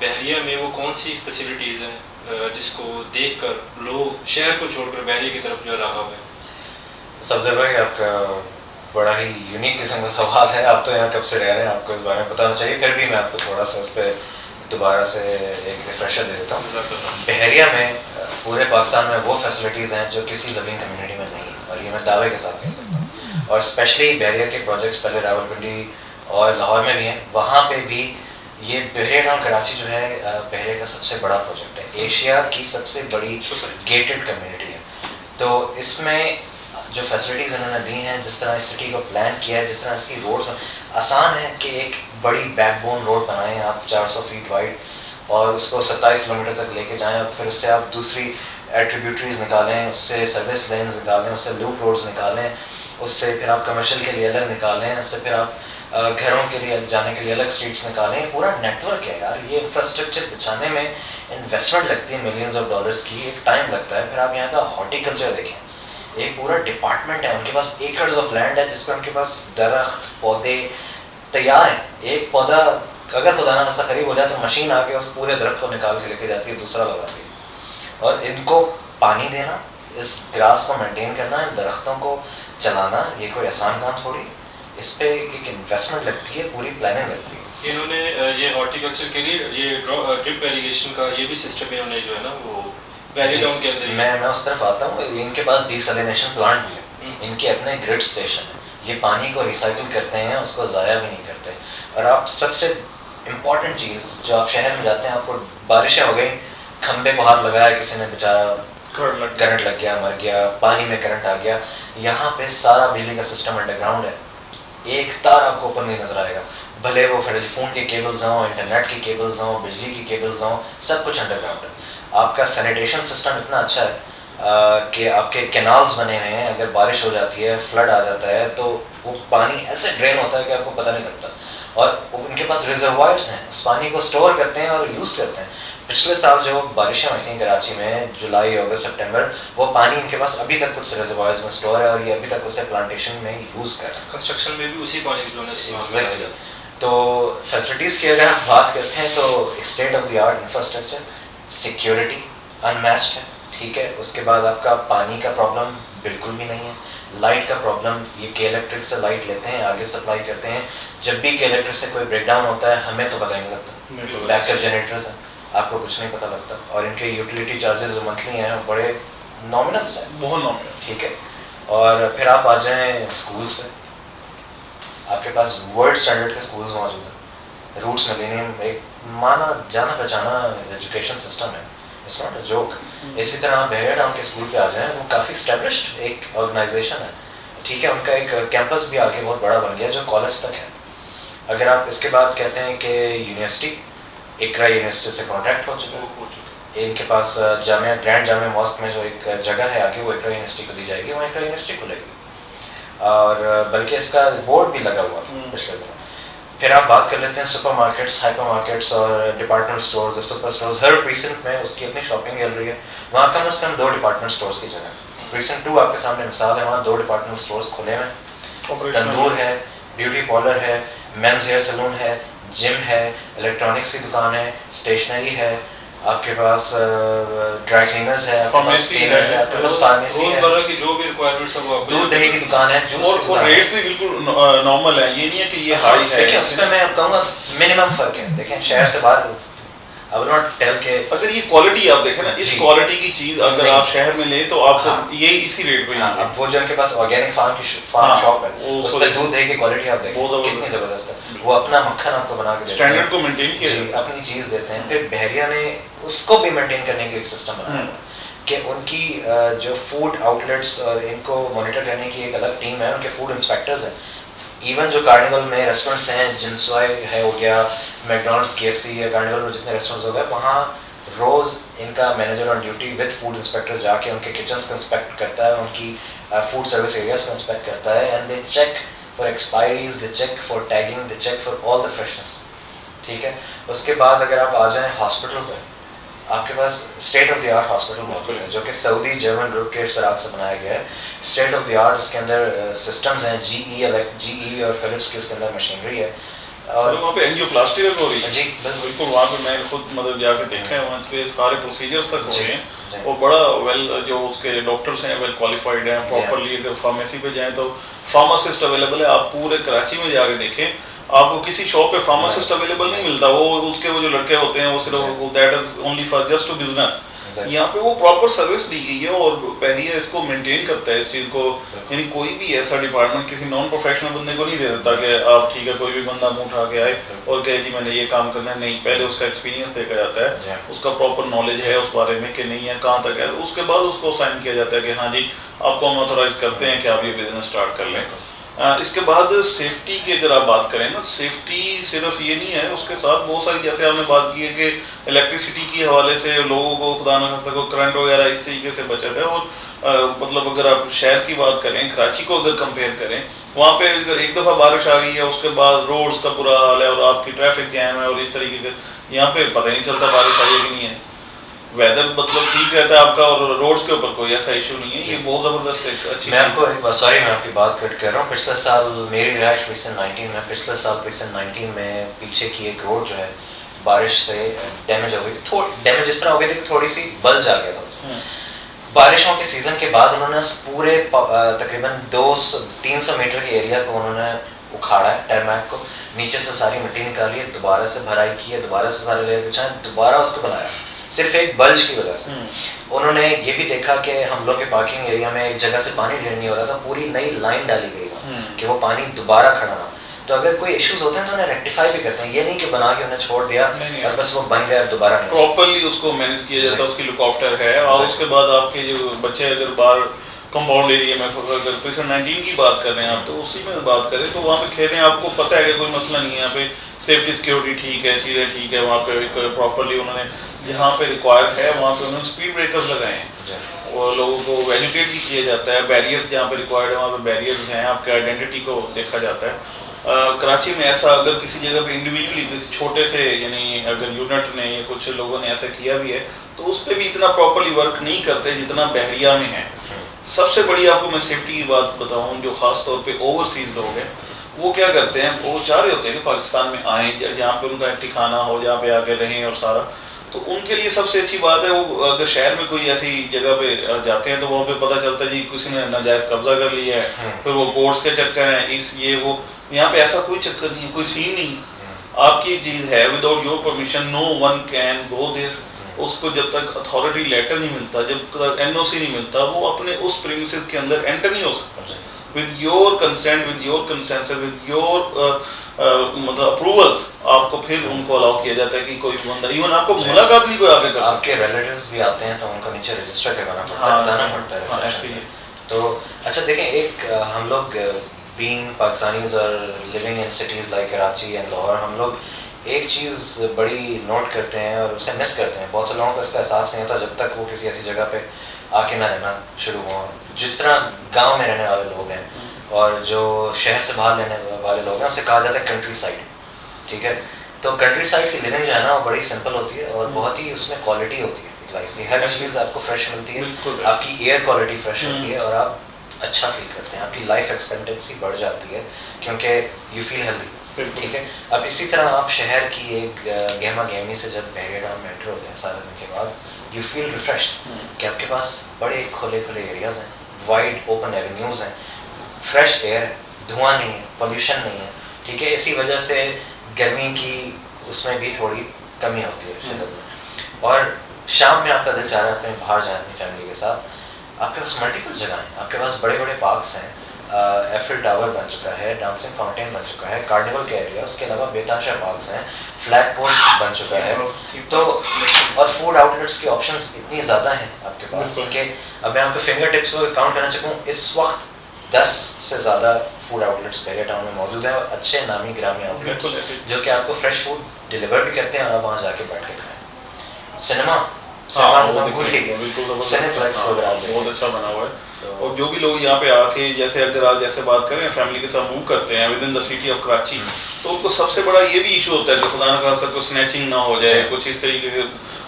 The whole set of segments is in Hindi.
बहरिया में वो कौन सी फैसिलिटीज़ हैं जिसको देखकर लोग शहर को छोड़कर बहरिया की तरफ जो राग़िब है? सफदर भाई, आपका बड़ा ही यूनिक किस्म का सवाल है। आप तो यहाँ कब से रह रहे हैं, आपको इस बारे में पता होना चाहिए। फिर भी मैं आपको थोड़ा सा इस पर दोबारा से एक रिफ्रेशर दे देता हूँ। बहरिया में पूरे पाकिस्तान में वो फैसिलिटीज़ हैं जो किसी लिविंग कम्युनिटी में नहीं, और ये मैं दावे के साथ कह सकता हूँ। और स्पेशली बहरिया के प्रोजेक्ट्स पहले रावलपिंडी और लाहौर में भी हैं, वहाँ पे भी ये बहरिया टाउन कराची जो है बहरिया का सबसे बड़ा प्रोजेक्ट है, एशिया की सबसे बड़ी गेटेड कम्युनिटी है। तो इसमें जो फैसिलिटीज़ इन्होंने दी हैं, जिस तरह इस सिटी को प्लान किया है, जिस तरह इसकी रोड्स आसान है कि एक बड़ी बैकबोन रोड बनाएं आप 400 फीट वाइड और उसको 27 किलोमीटर तक लेके जाएं, और फिर उससे आप दूसरी ट्रिब्यूटरीज निकालें, उससे सर्विस लेन्स निकालें, उससे लूप रोड्स निकालें, उससे फिर आप कमर्शियल के लिए अलग निकालें, उससे फिर आप घरों के लिए जाने के लिए अलग स्ट्रीट्स निकालें। पूरा नेटवर्क है यार। ये इंफ्रास्ट्रक्चर बिछाने में इन्वेस्टमेंट लगती है मिलियंस ऑफ डॉलर्स की, एक टाइम लगता है। फिर आप यहाँ का हॉर्टिकल्चर देखें, एक पूरा डिपार्टमेंट है, उनके पास एकर्स ऑफ लैंड है जिसपे उनके पास दरख्त पौधे तैयार हैं। एक पौधा अगर खुदा ना खास्ता करीब हो जाए तो मशीन आके उस पूरे दरख्त को निकाल के लेके जाती है, दूसरा लगाती है। और इनको पानी देना, इस ग्रास को मेंटेन करना, इन दरख्तों को चलाना, ये कोई आसान काम थोड़ी। इस पे एक इन्वेस्टमेंट लगती है, पूरी प्लानिंग लगती है। इन्होंने ये हॉर्टिकल्चर के लिए ये ड्रिप इरिगेशन का ये भी सिस्टम इन्होंने जो है ना वो बहरिया टाउन के अंदर। मैं उस तरफ आता हूँ। इनके पास डिसैलिनेशन प्लांट भी है, इनके अपने ग्रिड स्टेशन है, ये पानी को रिसाइकिल करते हैं, उसको ज़ाया भी नहीं करते। और आप सबसे इम्पॉर्टेंट चीज़ जो आप शहर में जाते हैं, आपको बारिशें हो गई, खंबे को हाथ लगाया किसी ने, बेचारा करंट लग गया, मर गया, पानी में करंट आ गया। यहाँ पे सारा बिजली का सिस्टम अंडरग्राउंड है, एक तार आपको ऊपर नहीं नजर आएगा, भले वो टेलीफोन के केबल्स हों, इंटरनेट की केबल्स हों, बिजली की केबल्स हों, सब कुछ अंडरग्राउंड है। आपका सैनिटेशन सिस्टम इतना अच्छा है कि आपके कैनाल्स बने हुए हैं, अगर बारिश हो जाती है, फ्लड आ जाता है, तो वो पानी ऐसे ड्रेन होता है कि आपको पता नहीं लगता। और उनके पास रिजर्वायर्स हैं, उस पानी को स्टोर करते हैं और यूज़ करते हैं। पिछले साल जो बारिशें हुई थी कराची में, जुलाई, अगस्त, सितंबर, वो पानी इनके पास अभी तक कुछ रिजर्वायर्स में स्टोर है और ये अभी तक उसे प्लांटेशन में यूज़ कर रहे हैं। कंस्ट्रक्शन में भी उसी पानी की exactly. तो फैसिलिटीज़ की अगर हम बात करते हैं तो state of the art infrastructure, security unmatched है, ठीक है। उसके बाद आपका पानी का प्रॉब्लम बिल्कुल भी नहीं है, लाइट का प्रॉब्लम, ये के इलेक्ट्रिक से लाइट लेते हैं, आगे सप्लाई करते हैं। जब भी के इलेक्ट्रिक से कोई ब्रेकडाउन होता है, हमें तो पता नहीं लगता, बैकअप जनरेटर्स हैं, आपको कुछ नहीं पता लगता। और इनके यूटिलिटी चार्जेस जो मंथली हैं वो बड़े नॉमिनल्स हैं, बहुत नॉमिनल, ठीक है। और फिर आप आ जाएँ स्कूल्स पे, आपके पास वर्ल्ड स्टैंडर्ड के स्कूल्स मौजूद हैं, रूट्स मिलेनियम, एक माना जाना पहचाना एजुकेशन सिस्टम है, इट्स नॉट अ जोक। इसी तरह आप बहरिया टाउन के स्कूल पे आ जाएं, वो काफ़ी स्टैब्लिश्ड एक ऑर्गेनाइजेशन है, ठीक है। उनका एक कैंपस भी आगे बहुत बड़ा बन गया जो कॉलेज तक है। अगर आप इसके बाद कहते हैं कि यूनिवर्सिटी, इकरा यूनिवर्सिटी से कॉन्ट्रैक्ट हो चुका है, इनके पास जामिया ग्रैंड जामिया मॉस्क में जो एक जगह है आगे, वो इकरा यूनिवर्सिटी को दी जाएगी, वहाँ इकरा यूनिवर्सिटी खुलेगी, और बल्कि इसका बोर्ड भी लगा हुआ पिछले दिनों। फिर आप बात कर लेते हैं सुपर मार्केट्स, हाइपर मार्केट्स और डिपार्टमेंट स्टोर्स और सुपर स्टोर्स। हर प्रीसेंट में उसकी अपनी शॉपिंग गैलरी है, वहाँ कम से कम 2 डिपार्टमेंट स्टोर्स की जगह। प्रीसेंट 2 आपके सामने मिसाल है, वहाँ 2 डिपार्टमेंट स्टोर्स खुले हैं, तंदूर है, ब्यूटी पार्लर है, मेंस हेयर सैलून है, जिम है, इलेक्ट्रॉनिक्स की दुकान है, स्टेशनरी है, आपके पास ड्राई क्लीनर्स है, आपके पास टेलर्स है, आपके पास फार्मेसी है, रोजमर्रा की जो भी रिक्वायरमेंट्स है वो आपको, दूध दही की दुकान है, जूस की दुकान है, और रेट्स भी बिल्कुल नॉर्मल है, ये नहीं है कि ये हाई है। देखिए उसमें मैं कहूँगा मिनिमम फर्क है। देखें शहर से बाहर I will not tell के अगर ये क्वालिटी आप देखें ना, इस क्वालिटी की चीज अगर आप शहर में ले तो आपको ये इसी रेट पे हाँ, अब वो जो उनके पास ऑर्गेनिक फार्म शॉप है, उसमें दूध दही की क्वालिटी आप देखें कितनी जबरदस्त है, वो अपना मक्खन आपको बना के देते हैं, स्टैंडर्ड को मेंटेन किया, अपनी चीज देते हैं। फिर बहरिया ने उसको भी मेंटेन करने के लिए एक सिस्टम बनाया कि उनकी जो फूड आउटलेट्स और इनको मॉनिटर करने की एक अलग टीम है, उनके फूड इंस्पेक्टर्स हैं। इवन जो कार्निवल में रेस्टोरेंट्स हैं, जिनसॉय है हो गया, मैकडॉनल्ड्स, KFC या कार्निवल में जितने रेस्टोरेंट्स हो गए, वहाँ रोज़ इनका manager on duty with food inspector जाके उनके किचन्स को इंस्पेक्ट करता है, उनकी फूड सर्विस एरियाज को इंस्पेक्ट करता है, and they check for expiries, they check for tagging, they check for all the freshness, ठीक है। उसके बाद अगर आप आ जाएँ हॉस्पिटल पर, आपके पास state of the art hospital मौजूद है जो कि सऊदी जर्मन ग्रुप के इश्तराक से बनाया गया है। स्टेट ऑफ द आर्ट, उसके अंदर सिस्टम्स हैं, GE और फिलिप्स की उसके अंदर मशीनरी है, सर वहाँ पे एंजियोप्लास्टी हो रही है जी बिल्कुल, वहाँ पे मैं खुद मतलब जाके देखा है, वहाँ के सारे प्रोसीजर्स तक हो रहे हैं और बड़ा वेल जो उसके डॉक्टर्स हैं वेल क्वालिफाइड हैं प्रॉपरली। अगर फार्मेसी पे जाएं तो फार्मासिस्ट अवेलेबल है, आप पूरे कराची में जाके देखें आपको किसी शॉप पे फार्मासिस्ट अवेलेबल नहीं मिलता, वो उसके वो जो लड़के होते हैं वो सिर्फ that is only for just to business. यहाँ पे वो प्रॉपर सर्विस दी गई है और पहले इसको मेंटेन करता है इस चीज़ को, यानी कोई भी ऐसा डिपार्टमेंट किसी नॉन प्रोफेशनल बंदे को नहीं दे देता कि आप ठीक है कोई भी बंदा मुंह उठा के आए और कहे जी मैंने ये काम करना है, नहीं, पहले उसका एक्सपीरियंस देखा जाता है, उसका प्रॉपर नॉलेज है उस बारे में कि नहीं है, कहाँ तक है, उसके बाद उसको साइन किया जाता है कि हाँ जी आपको हम ऑथोराइज करते हैं कि आप ये बिजनेस स्टार्ट कर लें। इसके बाद सेफ्टी की अगर आप बात करें ना, सेफ्टी सिर्फ ये नहीं है, उसके साथ बहुत सारी जैसे आपने बात की है कि इलेक्ट्रिसिटी के हवाले से लोगों को खुदा न खास्ता को करंट वगैरह इस तरीके से बचत है। और मतलब अगर आप शहर की बात करें, कराची को अगर कंपेयर करें, वहाँ पे अगर एक दफ़ा बारिश आ गई है उसके बाद रोड्स का बुरा हाल है और आपकी ट्रैफिक जैम है और इस तरीके के, यहाँ पे पता नहीं चलता बारिश आई है कि नहीं है, वेदर मतलब ठीक रहता है आपका और रोड्स के ऊपर कोई ऐसा इशू नहीं है। ये बहुत ज़बरदस्त एक अच्छी, मैं आपको एक बात, सॉरी मैं आपकी बात कट कर रहा हूँ, पिछले साल मेरी रिहाइश प्रीसन 19 में, पिछले साल प्रीसन 19 में पीछे की एक रोड जो है बारिश से डैमेज हो गई थी, डैमेज इस तरह हो गई थी कि थोड़ी सी बल्ज आ गया था उसमें। बारिशों के सीज़न के बाद उन्होंने उस पूरे तकरीबन 200-300 मीटर के एरिया को उन्होंने उखाड़ा है, टैरमैक को, नीचे से सारी मिट्टी निकाली है, दोबारा से भराई की है, दोबारा से सारे लेयर बिछाए, दोबारा उसको बनाया, सिर्फ एक बल्ज की वजह से। उन्होंने ये भी देखा कि हम लोग के पार्किंग एरिया में एक जगह से पानी ड्रेन नहीं हो रहा था, पूरी नई लाइन डाली गई कि वो पानी दोबारा खड़ा ना। तो अगर कोई इश्यूज होते हैं तो उन्हें रेक्टिफाई भी करते हैं, ये नहीं कि बना के उन्हें छोड़ दिया और बस वो बन गया दोबारा नहीं, प्रॉपर्ली उसको मैनेज किया जाता है, उसकी लुक आफ्टर है। और उसके बाद आपके जो बच्चे अगर बाहर कंपाउंड एरिया में अगर प्रीसन 19 की बात कर रहे हैं आप, तो उसी में बात करें तो वहाँ पे खेल रहे हैं, आपको पता है कि कोई मसला नहीं है, यहाँ पे सेफ्टी सिक्योरिटी ठीक है, चीज़ें ठीक है, वहाँ पे प्रॉपर्ली उन्होंने जहाँ पे रिक्वायर्ड है वहाँ पे उन्होंने स्पीड ब्रेकर्स लगाए हैं और लोगों को एजुकेट भी किया जाता है, बैरियर्स जहाँ पे रिक्वायर्ड है वहाँ पे बैरियर्स हैं, आपके आइडेंटिटी को देखा जाता है। कराची में ऐसा अगर किसी जगह पे इंडिविजुअली किसी छोटे से यानी अगर यूनिट ने या कुछ लोगों ने ऐसा किया भी है तो उस पर भी इतना प्रॉपर्ली वर्क नहीं करते जितना बहरिया में है। सबसे बड़ी आपको मैं सेफ्टी की बात बताऊँ, जो खास तौर पे ओवरसीज लोग हैं वो क्या करते हैं, वो चाह रहे होते हैं कि पाकिस्तान में आएँ, जहाँ पे उनका ठिकाना हो, जहाँ पे आके रहें और सारा, तो उनके लिए सबसे अच्छी बात है वो अगर शहर में कोई ऐसी जगह पे जाते हैं तो वहाँ पे पता चलता है जी किसी ने नाजायज़ कब्जा कर लिया है, फिर वो कोर्ट्स के चक्कर हैं, इस ये वो, यहाँ पे ऐसा कोई चक्कर नहीं है, कोई सीन नहीं। आपकी एक चीज़ है, without your permission no one can go there. उसको जब तक अथॉरिटी लेटर नहीं मिलता, जब तक NOC नहीं मिलता, वो अपने उस प्रीमिसेस के अंदर एंटर नहीं हो सकता। With your consent, with your consensus, with your मतलब अप्रूवल आपको फिर उनको अलाउ किया जाता है कि कोई बंदा, इवन आपको मुलाकात नहीं कोई आगे कर सकता। आपके रिलेटिव्स भी आते हैं तो उनको नीचे रजिस्टर करवाना पड़ता है, बताना पड़ता है। ऐसे ही तो अच्छा देखें, एक हम लोग बीइंग पाकिस्तानीज और living in cities like Karachi and Lahore, हम लोग एक चीज़ बड़ी नोट करते हैं और उसे मिस करते हैं। बहुत से लोगों को इसका एहसास नहीं होता जब तक वो किसी ऐसी जगह पे आके ना रहना शुरू हों, जिस तरह गांव में रहने वाले लोग हैं और जो शहर से बाहर रहने वाले लोग हैं, उसे कहा जाता है कंट्री साइड, ठीक है। तो कंट्री साइड की लिविंग जो है ना वो बड़ी सिंपल होती है और बहुत ही उसमें क्वालिटी होती है लाइफ की, हर चीज़ आपको फ्रेश मिलती है, आपकी एयर क्वालिटी फ्रेश होती है और आप अच्छा फील करते हैं, आपकी लाइफ एक्सपेक्टेंसी बढ़ जाती है क्योंकि यू फील हेल्दी, ठीक है। अब इसी तरह आप शहर की एक गहमा गहमी से जब बहरिया टाउन में एंटर होते हैं सारे दिन के बाद, यू फील रिफ्रेश्ड कि आपके पास बड़े खुले खुले एरियाज़ हैं, वाइड ओपन एवेन्यूज़ हैं, फ्रेश एयर है, धुआं नहीं है, पोल्यूशन नहीं है, ठीक है। इसी वजह से गर्मी की उसमें भी थोड़ी कमी होती है शहर में। और शाम में आपका दिल चाह रहा है अपने बाहर जाए अपनी फैमिली के साथ, आपके पास मल्टीपल जगह हैं, आपके पास बड़े बड़े पार्क्स हैं, एफिल टावर बन चुका है, डांसिंग फाउंटेन बन चुका है, कार्निवल का एरिया, उसके अलावा बेताशा पार्क्स हैं, फ्लैग पोस्ट बन चुका है, तो और फूड आउटलेट्स के ऑप्शंस इतनी ज़्यादा हैं आपके पास कि अब मैं आपके फिंगर टिप्स को काउंट करना चाहूँ, इस वक्त 10 से ज़्यादा फूड आउटलेट्स बहरिया टाउन में मौजूद हैं और अच्छे नामी ग्रामी आउटलेट्स जो कि आपको फ्रेश फूड डिलीवर भी करते हैं और आप वहाँ जाके बैठ के खाएँ। सिनेमा बहुत अच्छा बना हुआ है। और जो भी लोग यहाँ पे आके जैसे अगर आप जैसे बात करें फैमिली के साथ मूव करते हैं with in the city of Karachi, तो उनको सबसे बड़ा ये भी इशू होता है कि खुदा न खास्ता कुछ स्नैचिंग ना हो जाए, कुछ इस तरीके के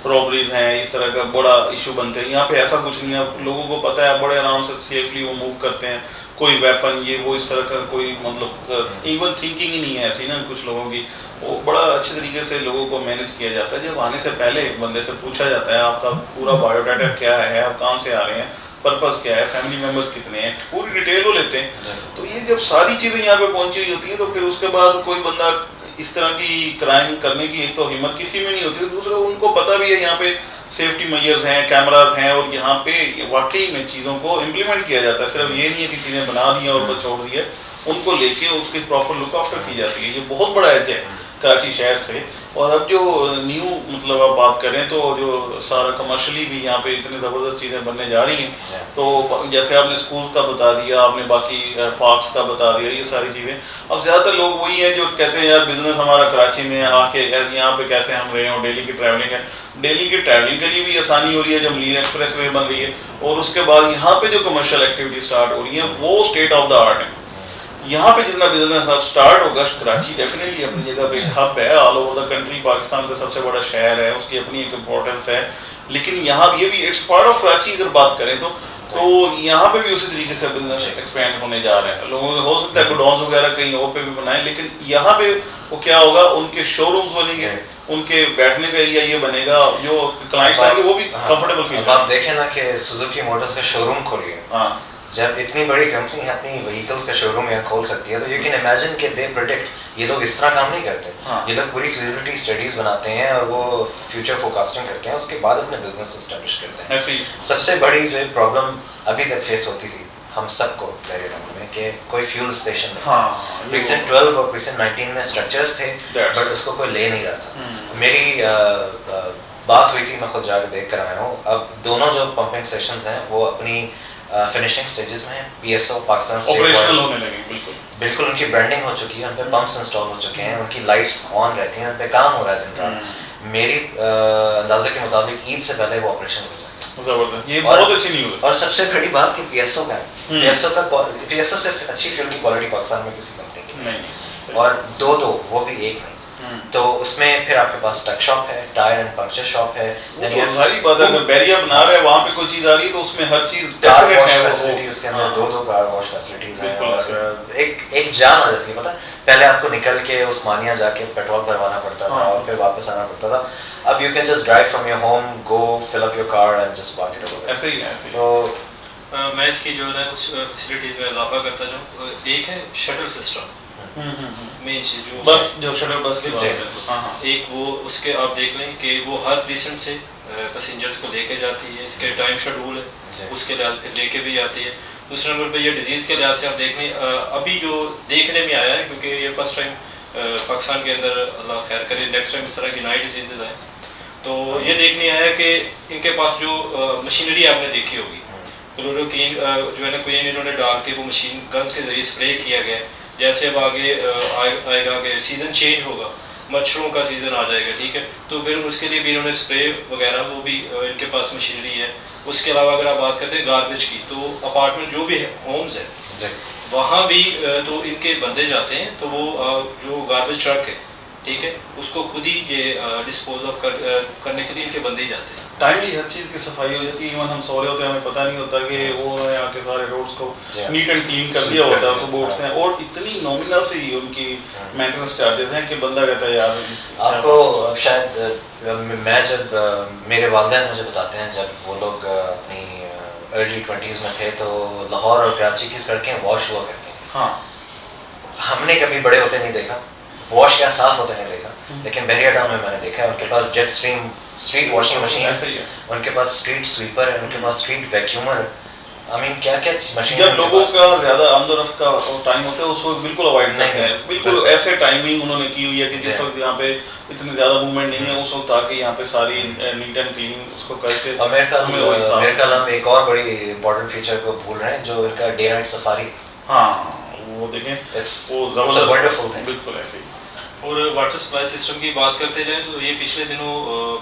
रॉबरीज हैं, इस तरह का बड़ा इशू बनते हैं। यहाँ पे ऐसा कुछ नहीं है, लोगों को पता है, बड़े आराम से सेफली वो मूव करते हैं, कोई वेपन ये वो इस तरह का कोई मतलब इवन थिंकिंग ही नहीं है ऐसी ना कुछ लोगों की। वो बड़ा अच्छे तरीके से लोगों को मैनेज किया जाता है। जब आने से पहले एक बंदे से पूछा जाता है आपका पूरा बायोडाटा क्या है, आप कहाँ से आ रहे हैं, पर्पस क्या है, फैमिली मेंबर्स कितने हैं, पूरी डिटेल वो लेते हैं। तो ये जब सारी चीज़ें यहाँ पे पहुंची हुई होती हैं तो फिर उसके बाद कोई बंदा इस तरह की क्राइम करने की एक तो हिम्मत किसी में नहीं होती, दूसरा उनको पता भी है यहाँ पे सेफ्टी मेजर्स हैं, कैमरास हैं, और यहाँ पे वाकई में चीज़ों को इम्प्लीमेंट किया जाता है। सिर्फ ये नहीं है कि चीज़ें बना दी और बस छोड़ दी है, उनको लेके उसकी प्रॉपर लुक आफ्टर की जाती है। ये बहुत बड़ा एज है कराची शहर से। और अब जो न्यू मतलब आप बात करें तो जो सारा कमर्शियली भी यहाँ पे इतनी ज़बरदस्त चीज़ें बनने जा रही हैं, तो जैसे आपने स्कूल्स का बता दिया, आपने बाकी पार्क्स का बता दिया, ये सारी चीज़ें। अब ज़्यादातर लोग वही हैं जो कहते हैं यार बिजनेस हमारा कराची में आके यहाँ पे कैसे हम रहे हो, डेली की ट्रैवलिंग है, डेली की ट्रैवलिंग के लिए भी आसानी हो रही है जब मलीन एक्सप्रेस वे बन रही है, और उसके बाद यहाँ पे जो कमर्शियल एक्टिविटी स्टार्ट हो रही है वो स्टेट ऑफ द आर्ट है। यहाँ पे जितना बिजनेस अब स्टार्ट होगा, कराची डेफिनेटली अपनी जगह पे हब है, all over the country Pakistan का सबसे बड़ा शहर है, उसकी अपनी एक इम्पोर्टेंस है। लेकिन यहाँ ये भी इट्स पार्ट ऑफ कराची अगर बात करें तो यहाँ पे भी उसी तरीके से बिजनेस एक्सपेंड होने जा रहे हैं। लोगों को हो सकता है गोडाउन वगैरह कहीं और पे भी बनाए, लेकिन यहाँ पे वो क्या होगा, उनके शोरूम्स बनेंगे, उनके बैठने का एरिया ये बनेगा, जो क्लाइंट्स आएंगे वो भी कंफर्टेबल फील। आप देखें ना कि सुजुकी मोटर्स का शोरूम खोलिए, जब इतनी बड़ी कंपनी अपनी व्हीकल्स का शोरूम यहाँ खोल सकती है, तो यू कैन इमेजिन कि दे प्रोटेक्ट, ये लोग इस तरह काम नहीं करते। ये लोग पूरी फिजिबिलिटी स्टडीज बनाते हैं और वो फ्यूचर फोरकास्टिंग करते हैं, उसके बाद अपने बिजनेस एस्टेब्लिश करते हैं। सबसे बड़ी जो प्रॉब्लम अभी तक फेस होती थी हम सबको बहरिया में कि कोई फ्यूल स्टेशन नहीं। प्रीसेंट 12 और प्रीसेंट 19 में स्ट्रक्चर्स थे, बट उसको कोई ले नहीं रहा था। मेरी बात हुई थी, मैं खुद जाकर देख कर आया हूँ। अब दोनों जो पंपिंग स्टेशंस हैं वो अपनी फिनिशिंग स्टेजेस में है, पीएसओ पाकिस्तान ऑपरेशनल होने लगे, बिल्कुल उनकी ब्रांडिंग हो चुकी है, उन पे पंप्स इंस्टॉल हो चुके हैं, उनकी लाइट्स ऑन रहती हैं, उन पे काम हो रहा है दिन रात। मेरी अंदाजे के मुताबिक ईद से पहले वो ऑपरेशन हो जाएगा। ये बहुत अच्छी न्यूज़ है। और सबसे बड़ी बात कि पीएसओ का पीएसओ से अच्छी फ्यूल की क्वालिटी पाकिस्तान में किसी कंपनी की नहीं, और दो वो भी एक नहीं। तो उसमें फिर आपके पास टक शॉप है, टायर एंड पंक्चर शॉप है, सारी बात है। अगर बैरिया बना रहे हैं वहाँ पे कोई चीज आ रही है तो उसमें हर चीज कार वॉश फैसिलिटी, उसके अंदर दो कार वॉश फैसिलिटीज हैं, और एक जान आ जाती है। पता पहले आपको निकल के उस्मानिया जाके पेट्रोल भरवाना पड़ता था और फिर वापस आना पड़ता था। अब you can just drive from your home, go fill up your car and just park it over. ऐसे ही है। तो मैं इसकी जो है कुछ फैसिलिटीज में इजाफा करता जाऊँ। एक है शटल सिस्टम, मेन चीज जो बस जो शटल बस की बात है, एक वो उसके आप देख लें कि वो हर प्रीसेंट से पैसेंजर्स को लेके जाती है, इसके टाइम शेड्यूल है, उसके लेके भी जाती है। दूसरे नंबर पे ये डिजीज़ के लिहाज से आप देख लें, अभी जो देखने में आया है, क्योंकि ये फर्स्ट टाइम पाकिस्तान के अंदर, अल्लाह खैर करे, नेक्स्ट टाइम इस तरह की नई डिजीज़ आए, तो ये देखने आया कि इनके पास जो मशीनरी आपने देखी होगी, क्लोरोक्वीन जो है ना, क्वीन इन्होंने डाल के वो मशीन गन्स के जरिए स्प्रे किया गया। जैसे अब आगे आएगा कि सीज़न चेंज होगा, मच्छरों का सीज़न आ जाएगा, ठीक है, तो फिर उसके लिए भी इन्होंने स्प्रे वगैरह वो भी इनके पास मशीनरी है। उसके अलावा अगर आप बात करते हैं गार्बेज की, तो अपार्टमेंट जो भी है, होम्स है, वहाँ भी तो इनके बंदे जाते हैं, तो वो जो गार्बेज ट्रक है, ठीक है, उसको खुद ही ये डिस्पोज ऑफ करने के लिए इनके बंदे ही जाते हैं। टाइमली हर चीज़ की सफाई हो जाती है। इवन हम सो रहे होते हैं, हमें पता नहीं होता कि वो आके सारे रोड्स को नीट एंड क्लीन कर दिया होता है, सुबह उठते हैं, और इतनी नॉमिनल सी उनकी मेंटेनेंस चार्जेस हैं कि बंदा कहता है यार आपको। शायद मैं जब मेरे वालिदैन मुझे बताते हैं, जब वो लोग अपनी अर्ली 20s में थे तो लाहौर और कराची की सड़कें वॉश हुआ करती थी। हाँ, हमने कभी बड़े होते नहीं देखा, वॉश क्या साफ होते नहीं देखा, लेकिन बहरिया टाउन में मैंने देखा है उनके पास jet stream street washing machine है, उनके पास स्ट्रीट स्वीपर है, उनके पास स्ट्रीट वैक्यूमर है। आई मीन क्या क्या मशीन। जब लोगों का ज़्यादा आमदोरफ्त का टाइम होता है उस वक्त बिल्कुल अवॉइड करते हैं, बिल्कुल ऐसे टाइमिंग उन्होंने की हुई है कि जिस वक्त यहाँ पे इतनी ज़्यादा मूवमेंट नहीं है, उस वक्त आके यहाँ पे सारी नीट एंड क्लीन उसको करके। मेरे ख्याल हम एक और बड़ी इंपॉर्टेंट फीचर को भूल रहे हैं, जो इनका डे नाइट सफारी। हाँ, वो देखें, वो ज़बरदस्त, बिल्कुल ऐसे ही। और वाटर सप्लाई सिस्टम की बात करते जाएँ तो ये पिछले दिनों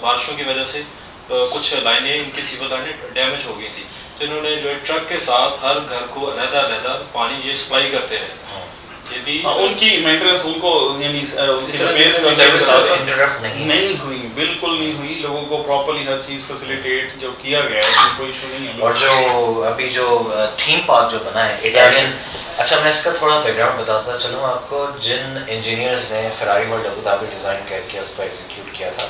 बारिशों की वजह से कुछ लाइनें, इनकी सीवर लाइनें डैमेज हो गई थी, तो इन्होंने जो ट्रक के साथ हर घर को अलग-अलग पानी ये सप्लाई करते हैं। ये भी उनकी मेंटेनेंस उनको यानी सर्विसेज इंटरप्ट नहीं हुई, बिल्कुल नहीं हुई। लोगों को प्रॉपर्ली हर चीज़ फैसिलिटेट जो किया गया है, कोई इशू नहीं है। और जो अभी जो थीम पार्क जो बना है इटालियन, अच्छा मैं इसका थोड़ा बैकग्राउंड बताता चलूँ आपको। जिन इंजीनियर्स ने Ferrari world Abu Dhabi design करके उसको एग्जीक्यूट किया था,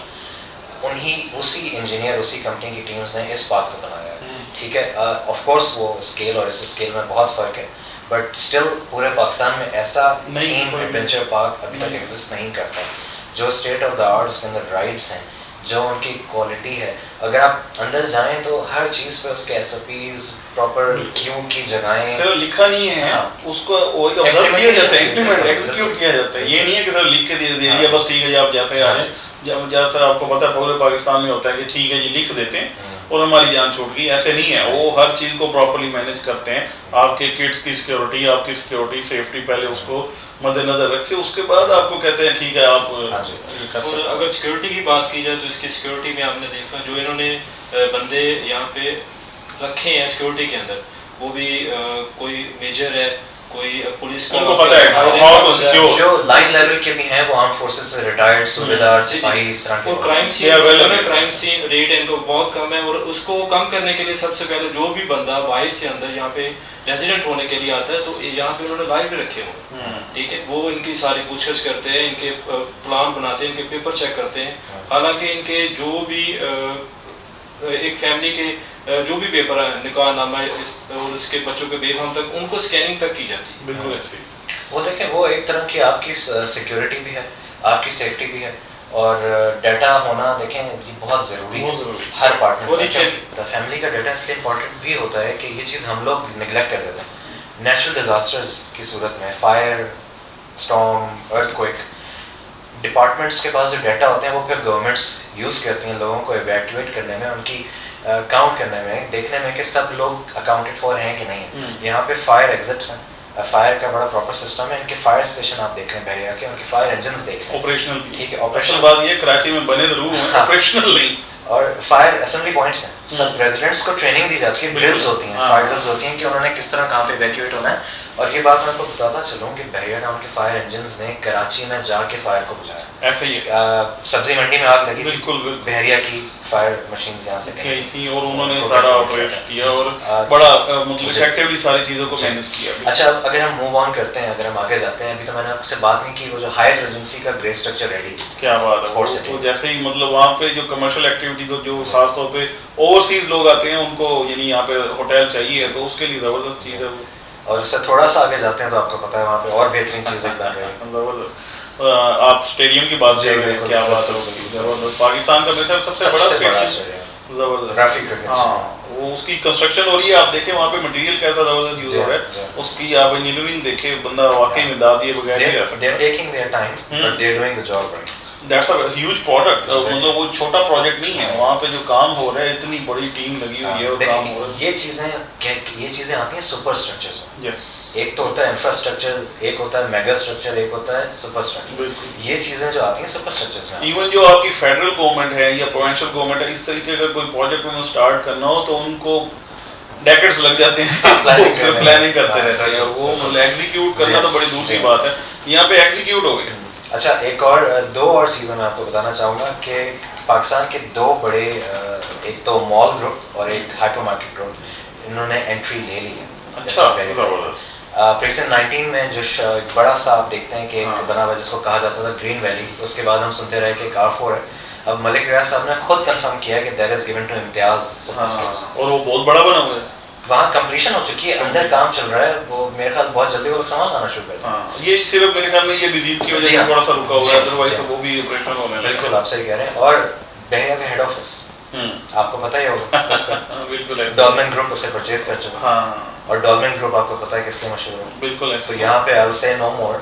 उसी इंजीनियर उसी कंपनी की टीम्स ने इस पार्क को बनाया है, ठीक है। ऑफ कोर्स वो स्केल और इस स्केल में बहुत फ़र्क है, बट स्टिल पूरे पाकिस्तान में ऐसा थीम एडवेंचर पार्क अभी तक एग्जिस्ट नहीं करता। जो स्टेट ऑफ द आर्ट उसके अंदर राइड्स हैं, जो उनकी क्वालिटी है, अगर आप अंदर जाएं तो हर चीज़ पे उसके SOPs प्रॉपर क्यों की जगहें सर लिखा नहीं है, उसको ऑब्जर्व किया जाता है, इम्प्लीमेंट एग्जीक्यूट किया जाता है। ये नहीं है कि सर लिख के दे दिया बस ठीक है जी आप जैसे आ जाए। जैसा आपको पता है पूरे पाकिस्तान में होता है कि ठीक है जी लिख देते हैं और हमारी जान छूट गई, ऐसे नहीं है। वो हर चीज़ को प्रॉपर्ली मैनेज करते हैं। आपके किड्स की सिक्योरिटी, आपकी सिक्योरिटी सेफ्टी पहले उसको मद्देनजर रखे, उसके बाद आपको कहते हैं ठीक है आप कर सकते। अगर सिक्योरिटी की बात की जाए तो इसकी सिक्योरिटी में आपने देखा जो इन्होंने बंदे यहाँ पे रखे हैं सिक्योरिटी के अंदर, वो भी कोई मेजर है, कोई पुलिस का, उनको पता है जो लाइन लेवल के भी हैं वो आर्म फोर्सेस से रिटायर्ड सूबेदार सिपाही इस तरह के। और क्राइम सीन रेट इनको बहुत कम है, और उसको कम करने के लिए सबसे पहले जो भी बंदा बाहर से अंदर यहाँ पे रेजिडेंट होने के लिए आता है तो यहाँ पे उन्होंने लाइव भी रखे हुए, ठीक है। वो इनकी सारी पूछताछ करते हैं, इनके प्लान बनाते हैं, इनके पेपर चेक करते हैं। हालांकि इनके जो भी एक फैमिली के जो भी पेपर है, निकाह नामा और उसके बच्चों के बेगम तक, उनको स्कैनिंग तक की जाती है। बिल्कुल ऐसे वो देखें, वो एक तरह की आपकी सिक्योरिटी भी है, आपकी सेफ्टी भी है, और डाटा होना देखें ये बहुत ज़रूरी है हर पार्टनर। फैमिली का डाटा इसलिए इम्पोर्टेंट भी होता है कि ये चीज़ हम लोग निगलेक्ट कर देते हैं। नेचुरल डिज़ास्टर्स की सूरत में, फायर, स्टॉर्म, अर्थक्वेक, डिपार्टमेंट्स के पास जो डाटा होते हैं वो फिर गवर्नमेंट्स यूज़ करती हैं लोगों को इवैक्यूएट करने में, उनकी काउंट करने में, देखने में कि सब लोग अकाउंटेड फॉर हैं कि नहीं है। यहाँ पे फायर एग्जिट्स हैं, फायर का बड़ा प्रॉपर सिस्टम है। इनके फायर स्टेशन आप देख लें बहरिया के, उनके फायर इंजन्स देख लें, ऑपरेशनल, ठीक है। ऑपरेशनल बात ये कराची में बने जरूर हैं, ऑपरेशनल नहीं। और फायर असेंबली पॉइंट्स हैं, सब रेजिडेंट्स को ट्रेनिंग दी जाती है, ड्रिल्स होती हैं, फायर ड्रिल्स होती हैं कि उन्होंने किस तरह कहाँ पे इवैक्यूएट होना है। और ये बात मैं आपको बताता चलूँ कि बहरिया टाउन के फायर इंजन्स ने कराची में जाके फायर को बुझाया। ऐसे ही है। सब्जी मंडी में आग लगी, बिल्कुल बहरिया की फायर मशीन्स यहाँ से गई थी और उन्होंने सारा ऑपरेट किया और बड़ा मतलब इफेक्टिवली सारी चीज़ों को मैनेज किया। अच्छा, अब अगर हम मूव ऑन करते हैं, अगर हम आगे जाते हैं, अभी तो मैंने आपसे बात नहीं की वो जो हायर एजेंसी का ग्रे स्ट्रक्चर रेडी, क्या बात है। तो जैसे ही मतलब वहाँ पे जो कमर्शियल एक्टिविटी जो खास तौर पे ओवरसीज लोग आते हैं उनको यानी यहाँ पे होटल चाहिए, तो उसके लिए ज़बरदस्त चीज़ है। और इससे थोड़ा सा आगे जाते हैं तो आपको पता है वहाँ पे और बेहतरीन चीज़ें बन रही हैं। आप स्टेडियम की बात कर रहे हैं, क्या बात है, जबरदस्त। पाकिस्तान का वैसे सबसे बड़ा स्टेडियम, जबरदस्त। हाँ, वो उसकी कंस्ट्रक्शन हो रही है, आप देखें वहाँ पे मटेरियल कैसा जबरदस्त यूज हो रहा है, उसकी आप इंजीनियरिंग देखें, बंदा वाकई में दाद दिए बगैर नहीं रह सकता। They're taking their time, but they're doing the job right. That's a huge product, मतलब वो छोटा प्रोजेक्ट नहीं है, वहाँ पे जो काम हो रहा है इतनी बड़ी टीम लगी हुई है और काम हो रहा है। ये चीज़ें आती हैं सुपर स्ट्रक्चर्स में। यस, एक तो होता है इंफ्रास्ट्रक्चर, एक होता है मेगा स्ट्रक्चर, एक होता है सुपर स्ट्रक्चर। ये चीज़ें जो आती हैं सुपर स्ट्रक्चर्स में। इवन जो आपकी फेडरल गवर्नमेंट है या प्रोविंशियल गवर्नमेंट है, इस तरीके का कोई प्रोजेक्ट में स्टार्ट करना हो तो उनको डेकेड्स लग जाते हैं प्लानिंग करते रहते हैं, वो मतलब एग्जीक्यूट करना तो बड़ी दूसरी बात है, यहाँ पे एग्जीक्यूट हो गया। अच्छा, दो और चीज़ें मैं आपको बताना चाहूँगा कि पाकिस्तान के दो बड़े, एक तो मॉल ग्रुप और एक हाइपर मार्केट ग्रुप, इन्होंने एंट्री ले ली है। अच्छा, प्रेजेंट 19 में जो बड़ा सा आप देखते हैं कि एक बना हुआ जिसको कहा जाता था ग्रीन वैली, उसके बाद हम सुनते रहे कि R4 है। अब मलिक रियाज साहब ने खुद कंफर्म किया कि that is given to Imtiaz, और वो बहुत बड़ा बना हुआ है, वहाँ कंप्लीशन हो चुकी है, अंदर काम चल रहा है, वो मेरे ख्याल बहुत जल्दी वो सामान आना शुरू कर दें। ये सिर्फ मेरे ख्याल में ये डिजीज की वजह से थोड़ा सा रुका हुआ है, अदरवाइज तो वो भी ऑपरेशनल होने लगा। बिल्कुल आप सही कह रहे हैं। और बहरिया का हेड ऑफिस आपको पता ही होगा, बिल्कुल डॉलमेन ग्रुप उसे परचेज कर चुका। हाँ, और डॉलमेन ग्रुप आपको पता है किसलिए मशहूर है? बिल्कुल ऐसे। तो यहाँ पे I will say no more,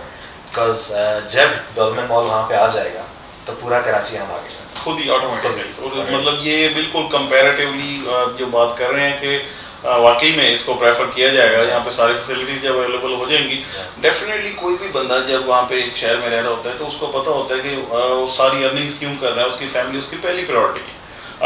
because जब डॉलमेन मॉल वहाँ पे आ जाएगा तो पूरा कराची हम आ गया खुद ही ऑटोमेटिकली। मतलब ये बिल्कुल कंपैरेटिवली जो बात कर रहे हैं कि वाकई में इसको प्रेफर किया जाएगा, यहाँ पे सारी फैसिलिटीज जब अवेलेबल हो जाएंगी, डेफिनेटली कोई भी बंदा जब वहाँ पे एक शहर में रह रहा होता है तो उसको पता होता है कि सारी अर्निंग्स क्यों कर रहा है, उसकी फैमिली उसकी पहली प्रायोरिटी है,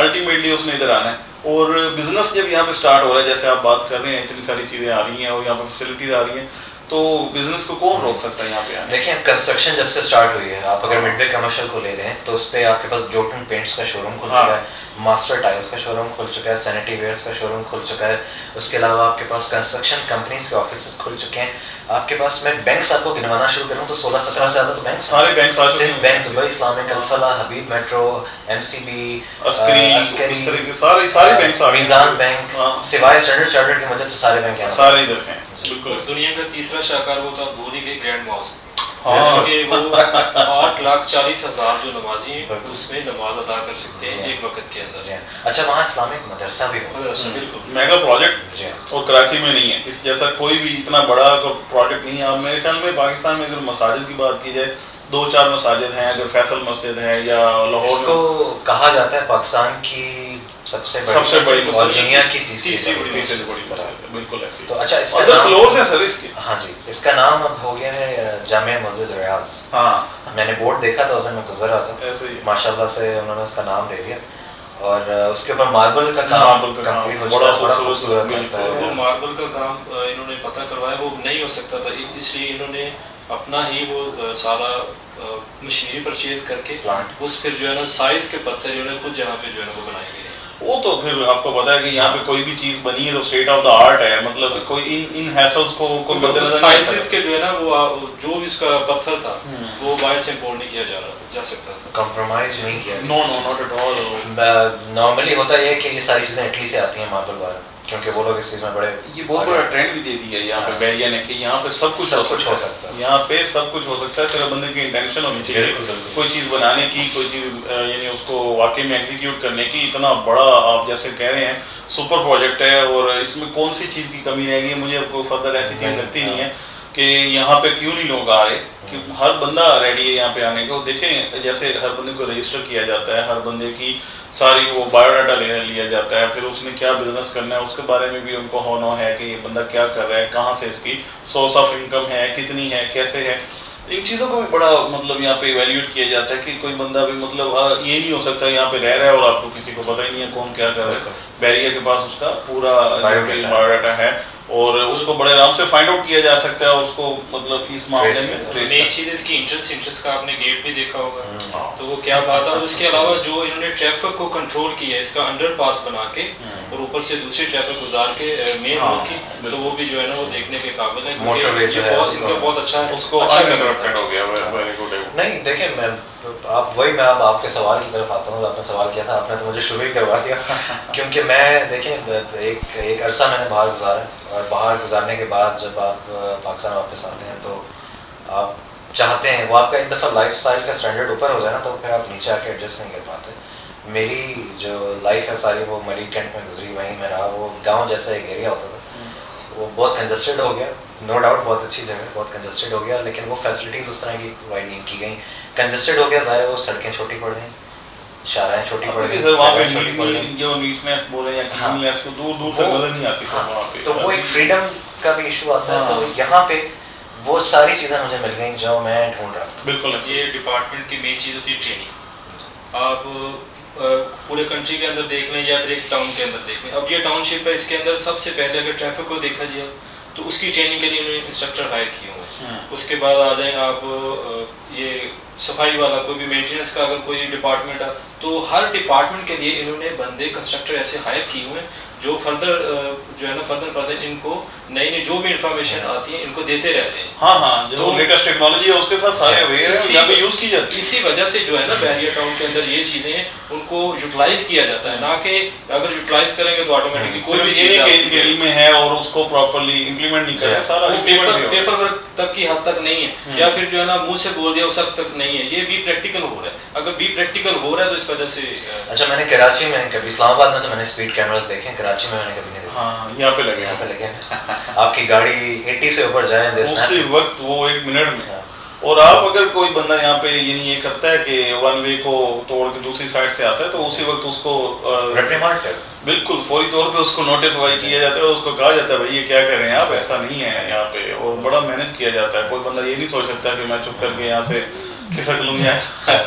अल्टीमेटली उसने इधर आना है। और बिजनेस जब यहाँ पे स्टार्ट हो रहा है, जैसे आप बात कर रहे हैं, इतनी सारी चीज़ें आ रही हैं और यहाँ पे फैसिलिटीज आ रही हैं, तो बिजनेस को कौन रोक सकता है यहाँ पे आने? देखिए कंस्ट्रक्शन जब से स्टार्ट हुई है, आप अगर मिडवे कमर्शियल को ले रहे हैं तो उस पर आपके पास जोटन पेंट्स का शोरूम खुल चुका है, मास्टर टाइल्स का शोरूम खुल चुका है, सैनिटरी वेयर्स का शोरूम खुल चुका है, उसके अलावा आपके पास कंस्ट्रक्शन कंपनीज के ऑफिसेस खुल चुके हैं, आपके पास मैं बैंक्स आपको गिनवाना शुरू करूँ तो 16-17 से ज़्यादा तो बैंक, सारे bank Sindh bank, Dubai Islamic, Alfalah, Habib Metro, MCB, Askari, सारे बैंक, मीज़ान बैंक, सिवाय स्टैंडर्ड चार्टर्ड की वजह से सारे बैंक हैं, सारे इधर हैं। बिल्कुल। दुनिया का तीसरा शाहकार वो था भूल ही गए ग्रैंड मॉस्क, क्योंकि वो 8,40,000 जो नमाजी हैं उसमें नमाज अदा कर सकते हैं एक वक्त के अंदर। अच्छा वहाँ इस्लामिक मदरसा भी हो, बिल्कुल मेगा प्रोजेक्ट और कराची में नहीं है इस जैसा कोई भी इतना बड़ा प्रोजेक्ट नहीं है। अब मेरे ख्याल में पाकिस्तान में अगर मसाजिद की बात की जाए 2-4 मसाजिद हैं, अगर फैसल मस्जिद है या लाहौर, इसको कहा जाता है पाकिस्तान की सबसे बड़ी और दुनिया की तीसरी बड़ी मस्जिद, बिल्कुल ऐसी। तो अच्छा इसका नाम फ्लोर्स है सर इसके? हाँ जी, इसका नाम अब हो गया है जामिया मस्जिद रियाज। हाँ मैंने बोर्ड देखा था, उस दिन मैं गुजर रहा था, ऐसे ही माशाल्लाह से उन्होंने उसका नाम दे दिया और उसके ऊपर मार्बल का काम कंप्लीट हो चुका है, बड़ा खूबसूरत लगता है। वो मार्बल का काम इन्होंने पता करवाया, वो नहीं हो सकता था, इसलिए इन्होंने अपना ही वो सारा मशीनरी परचेज करके उस फिर जो है ना साइज के पत्थर जो है खुद जहाँ पे जो है ना वो बनाए गए। वो तो फिर आपको पता है कि यहाँ पे कोई भी चीज बनी है तो स्टेट ऑफ द आर्ट है, मतलब कोई इन हैसल्स को कोई बदलना साइजेस के जो है ना वो जो भी उसका पत्थर था वो बाहर से इंपोर्ट नहीं किया जा सकता था, कॉम्प्रोमाइज नहीं किया। No not at all. Normally होता है कि ये सारी चीजें इटली से आती हैं मार्बल वाला, क्योंकि वो लोग इस चीज में बड़े ये बहुत बड़ा ट्रेंड भी दे दिया यहाँ पे बैरिया ने कि यहाँ पे सब कुछ हो सकता है, यहाँ पे सब कुछ हो सकता है, सिर्फ बंदे की इंटेंशन होनी चाहिए कोई चीज़ बनाने की, कोई चीज़ यानी उसको वाकई में एग्जीक्यूट करने की। इतना बड़ा आप जैसे कह रहे हैं सुपर प्रोजेक्ट है और इसमें कौन सी चीज़ की कमी रहेगी, मुझे कोई फर्दर ऐसी चीज़ लगती नहीं है कि यहाँ पे क्यों नहीं लोग आ रहे, कि हर बंदा रेडी है यहाँ पे आने को। देखें जैसे हर बंदे को रजिस्टर किया जाता है, हर बंदे की सारी वो बायोडाटा लिया जाता है, फिर उसने क्या बिजनेस करना है उसके बारे में भी उनको होना है कि ये बंदा क्या कर रहा है, कहाँ से इसकी सोर्स ऑफ इनकम है, कितनी है, कैसे है, इन चीज़ों को भी बड़ा मतलब यहाँ पे इवेल्यूएट किया जाता है कि कोई बंदा भी मतलब ये नहीं हो सकता यहाँ पे रह रहा है और आपको किसी को पता ही नहीं है कौन क्या कर रहा है। बैरिया के पास उसका पूरा बायोडाटा है और उसको बड़े आराम से फाइंड आउट किया जा सकता है, उसको मतलब इस मामले में एक चीज़ इसकी इंट्रेंस का आपने गेट भी देखा होगा, तो वो क्या बात है। उसके अलावा जो इन्होंने ट्रैफिक को कंट्रोल किया है, इसका अंडरपास बना के और ऊपर से दूसरी ट्रैफिक गुजार के मेन रोड की, तो वो भी जो है ना वो देखने के काबिल है, बहुत अच्छा है, उसको अच्छा हो गया। Very good. नहीं देखिए मैं अब आपके सवाल की तरफ आता हूँ, आपने सवाल किया था, आपने तो मुझे शुरू ही करवा दिया क्योंकि मैं देखें एक अरसा मैंने बाहर गुजारा और बाहर गुजारने के बाद जब आप पाकिस्तान वापस आते हैं तो आप चाहते हैं वो आपका एक दफ़ा लाइफ स्टाइल का स्टैंडर्ड ऊपर हो जाए ना तो फिर आप नीचे आके एडजस्ट नहीं कर पाते। मेरी जो लाइफ है सारी वो मरी कैंट में गुजरी, वहीं मैं रहा, वो गाँव जैसा एक एरिया होता था, वो बहुत कंजस्टेड हो गया, नो डाउट बहुत अच्छी जगह, बहुत कंजस्टेड हो गया, लेकिन वो फैसिलिटीज़ उस तरह की प्रोवाइड नहीं की गई, कंजस्टेड हो गया, ज़ाहिर वो सड़कें छोटी पड़ गई, शाराएं छोटी पड़ गई, वहाँ पे जो नीटनेस बोले या क्लीननेस को दूर तक नजर नहीं आती वहाँ पे, तो वो एक फ्रीडम का भी इशू आता है। तो यहाँ पे वो सारी चीज़ें मुझे मिल गई जो मैं ढूंढ रहा था। बिल्कुल ये डिपार्टमेंट की मेन चीज़ होती है ट्रेनिंग। आप पूरे कंट्री के अंदर देख लें या फिर एक टाउन के अंदर देख लें, अब ये टाउनशिप है, इसके अंदर सबसे पहले अगर ट्रैफिक को देखा जाए तो उसकी ट्रेनिंग के लिए उन्होंने इंस्ट्रक्टर हायर किए हुए हैं। उसके बाद आ जाए आप ये सफाई वाला कोई भी मेंटेनेंस का अगर कोई डिपार्टमेंट है तो हर डिपार्टमेंट के लिए इन्होंने बंदे कंस्ट्रक्टर ऐसे हायर किए हुए हैं जो फर्दर जो है ना फर्दर इनको नई नई जो भी इंफॉर्मेशन आती है इनको देते रहते हैं। हाँ जो लेटेस्ट टेक्नोलॉजी है उसके साथ सारे अवेयर हैं, यहाँ पे यूज की जाती है। इसी वजह से जो है ना बैरिया टाउन के अंदर ये चीजें उनको यूटिलाइज किया जाता है, ना कि अगर यूटिलाइज करेंगे तो ऑटोमेटिकली कोई भी चीज में है और उसको प्रॉपर्ली इंप्लीमेंट नहीं करे, सारा पेपर वर्क तक की हद तक नहीं है या फिर जो है ना मुंह से बोल दिया उस हद तक नहीं है, ये भी प्रैक्टिकल हो रहा है। अगर भी प्रैक्टिकल हो रहा है तो इस वजह से अच्छा मैंने कराची में कभी, इस्लामाबाद में तो मैंने स्पीड कैमरास देखे, कराची में मैंने कभी नहीं देखा। हाँ यहाँ पे लगे आपकी गाड़ी 80 से ऊपर जाए उसी वक्त वो 1 मिनट में। और आप अगर कोई बंदा यहाँ पे ये करता है कि वन वे को तोड़ के दूसरी साइड से आता है तो उसी वक्त उसको बिल्कुल फौरी तौर पे उसको नोटिस वाई किया जाता है और उसको कहा जाता है भाई ये क्या कर रहे हैं आप, ऐसा नहीं है यहाँ पे, और बड़ा मैनेज किया जाता है। कोई बंदा ये नहीं सोच सकता कि मैं चुप करके यहाँ से खिसक लूंगा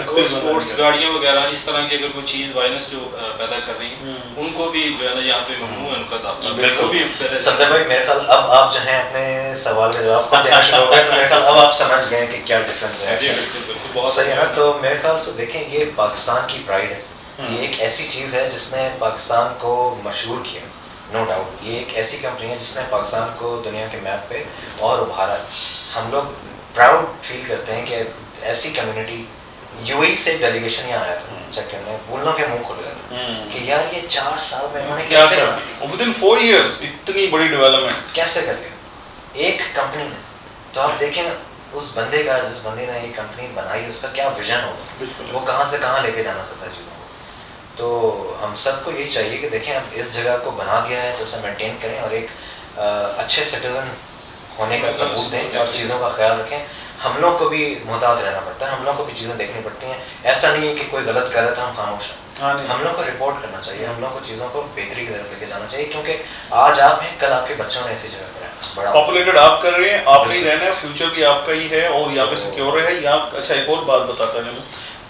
कोई स्पोर्ट्स गाड़ियाँ वगैरह इस तरह की अगर कोई चीज़ वायलेंस जो पैदा कर रही है उनको भी जो है ना यहाँ पे ममनू है उनका दाखिला। बिल्कुल भी सफदर भाई मेरे ख्याल अब आप जो है अपने सवाल का जवाब खुद देना शुरू हो गए, मेरे ख्याल अब आप समझ गए कि क्या डिफरेंस है। जी बिल्कुल बिल्कुल बहुत सही है ना। तो मेरे ख्याल से देखें ये पाकिस्तान की प्राइड है, ये एक ऐसी चीज़ है जिसने पाकिस्तान को मशहूर किया, नो डाउट। ये एक ऐसी कंपनी है जिसने पाकिस्तान को दुनिया के मैप पे और उभारा। हम लोग प्राउड फील करते हैं कि ऐसी कम्युनिटी, यूएई से डेलीगेशन यहाँ आया था चेक करने, बोलना के मुंह खुल गया कि यार ये 4 साल में इन्होंने क्या कर विदिन 4 years इतनी बड़ी डेवलपमेंट कैसे कर लिया एक कंपनी ने। तो आप देखें उस बंदे का, जिस बंदे ने ये कंपनी बनाई, उसका क्या विजन होगा, वो कहाँ से कहाँ लेके जाना चाहता है चीज़ों को। तो हम सबको यही चाहिए कि देखें अब इस जगह को बना दिया है तो उसे मेंटेन करें और एक अच्छे सिटीजन होने का सबूत दें और चीज़ों का ख्याल रखें। हम लोग को भी मुहतात रहना पड़ता है, हम लोग को भी चीज़ें देखनी पड़ती हैं। ऐसा नहीं है कि कोई गलत कर रहा था हम खामोश हैं, हम लोग को रिपोर्ट करना चाहिए, हम लोग को चीज़ों को बेहतरी की तरफ लेके जाना चाहिए, क्योंकि आज आप हैं कल आपके बच्चों ने ऐसी जगह पर रहना, बड़ा पॉपुलेटेड आप कर रहे हैं, आप नहीं रहना है, फ्यूचर भी आपका ही है और यहाँ पे सिक्योर है यहाँ। अच्छा एक और बात बताता है,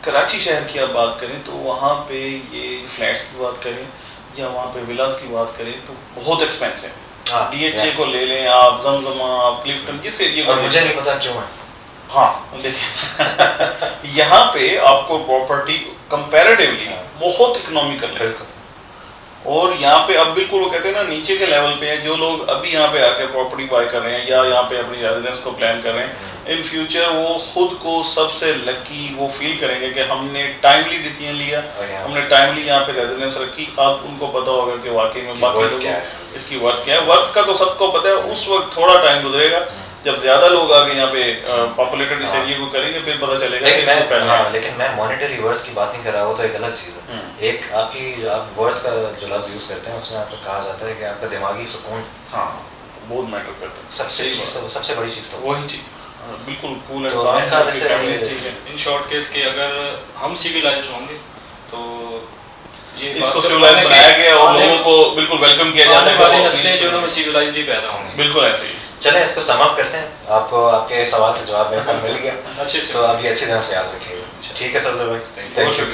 कराची शहर की आप बात करें तो वहाँ पे ये फ्लैट्स की बात करें या वहाँ पे विलास की बात करें तो बहुत एक्सपेंसिव है। डीएचए को ले लें आप, जमजमा, आप क्लिफ्टन, जिस एरिया और मुझे नहीं पता क्यों है। हाँ देखिए यहाँ पे आपको प्रॉपर्टी कंपैरेटिवली बहुत इकोनॉमिकल है और यहाँ पे अब बिल्कुल वो कहते हैं ना नीचे के लेवल पे है। जो लोग अभी यहाँ पे आके प्रॉपर्टी बाय कर रहे हैं या यहाँ पे अपनी रेजिडेंस को प्लान कर रहे हैं, इन फ्यूचर वो खुद को सबसे लकी वो फील करेंगे कि हमने टाइमली डिसीजन लिया, हमने टाइमली यहाँ पे रेजिडेंस रखी। अब उनको पता होगा कि वाकई में बाकी लोगों इसकी वर्थ क्या है। वर्थ का तो सबको पता है, उस वक्त थोड़ा टाइम गुजरेगा जब ज्यादा लोग आगे यहाँ पे पॉपुलेटेड इस एरिया को करेंगे, फिर पता चलेगा लेकिन मैं मॉनेटरी वर्थ की बात नहीं कर रहा हूँ, तो एक अलग चीज़ है। एक आपकी आप वर्थ का जो लफ्ज़ यूज़ करते हैं उसमें आपको कहा जाता है कि आपका दिमागी सुकून बहुत मैटर करता है। सबसे बड़ी चीज़ तो वही चीज़ बिल्कुल कूल है। इन शॉर्ट केस के अगर हम सिविलाइज्ड होंगे तो ये इसको सिविलाइज बनाया गया और लोगों को बिल्कुल वेलकम किया जाता है, वाली नस्लें जो है सिविलाइज्ड ही पैदा होंगी। बिल्कुल ऐसे ही। चलें इसको समाप्त करते हैं। आपको आपके सवाल का जवाब मिल गया अच्छे से, तो आप ये अच्छी तरह से याद रखिएगा। ठीक है सर भाई, थैंक यू।